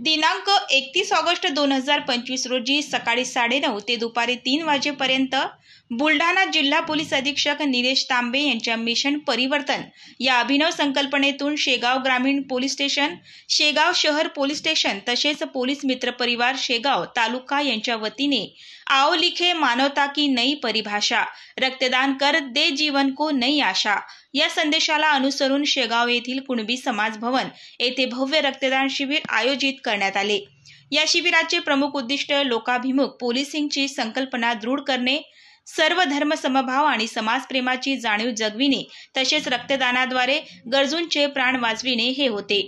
दिनांक 31 ऑगस्ट 2025 रोजी सकाळी 9:30 ते दुपारी 3 वाजेपर्यंत बुलढाणा जिल्हा पोलीस अधीक्षक निलेश तांबे यांच्या मिशन परिवर्तन या अभिनव संकल्पनेतून शेगाव ग्रामीण पोलीस स्टेशन, शेगाव शहर पोलीस स्टेशन तसेच पोलीस मित्र परिवार शेगाव तालुका यांच्या वतीने आओ लिखे मानवता की नई परिभाषा, रक्तदान कर दे जीवन को नई आशा या संदेशाला अनुसरून शेगाव येथील कुणबी समाज भवन येथे भव्य रक्तदान शिबिर आयोजित करण्यात आले। या शिबिराचे प्रमुख उद्दिष्ट लोकाभिमुख पोलिसिंगची संकल्पना दृढ करणे, सर्व धर्म समभाव आणि समाजप्रेमाची जाणीव जगविणे तसेच रक्तदानाद्वारे गरजूंचे प्राण वाचविणे हे होते।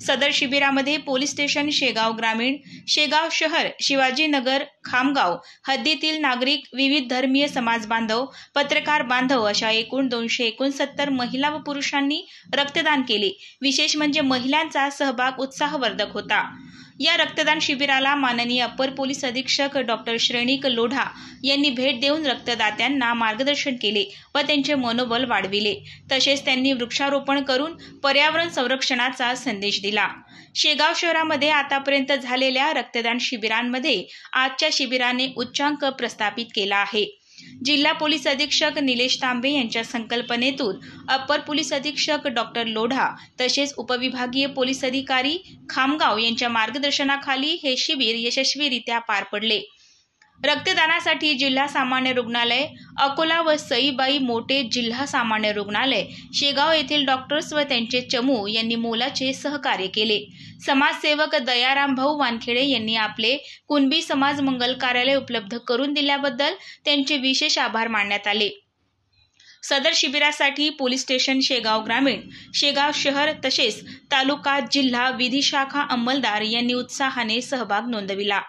सदर शिबिरामध्ये पोलीस स्टेशन शेगाव ग्रामीण, शेगाव शहर, शिवाजीनगर, खामगाव हद्दीतील नागरिक, विविध धर्मीय समाज बांधव, पत्रकार बांधव अशा एकूण 269 महिला व पुरुषांनी रक्तदान केले। विशेष म्हणजे महिलांचा सहभाग उत्साहवर्धक होता। या रक्तदान शिबिराला माननीय अपर पोलीस अधीक्षक डॉक्टर श्रेणिक लोढा यांनी भेट देऊन रक्तदात्यांना मार्गदर्शन केले व त्यांचे मनोबल वाढविले। तसेच त्यांनी वृक्षारोपण करून पर्यावरण संरक्षणाचा संदेश दिला। शेगाव शहरामध्ये आतापर्यंत झालेल्या रक्तदान शिबिरांमध्ये आजच्या शिबिराने उच्चांक प्रस्थापित केला आहे। जिल्हा पोलीस अधीक्षक निलेश तांबे यांच्या संकल्पनेतून अपर पोलीस अधीक्षक डॉक्टर लोढा तसेच उपविभागीय पोलीस अधिकारी खामगाव यांच्या मार्गदर्शनाखाली हे शिबिर यशस्वीरित्या पार पडले। रक्तदानासाठी जिल्हा सामान्य रुग्णालय अकोला व सईबाई मोटे जिल्हा सामान्य रुग्णालय शेगाव येथील डॉक्टर्स व त्यांचे चमू यांनी मोलाचे सहकार्य केले। समाजसेवक दयाराम भाऊ वानखेडे यांनी आपले कुणबी समाज मंगल कार्यालय उपलब्ध करून दिल्याबद्दल त्यांचे विशेष आभार मानण्यात आले। सदर शिबिरासाठी पोलीस स्टेशन शेगाव ग्रामीण, शेगाव शहर तसेच तालुका, जिल्हा, विधी शाखा अंमलदार यांनी उत्साहाने सहभाग नोंदविला।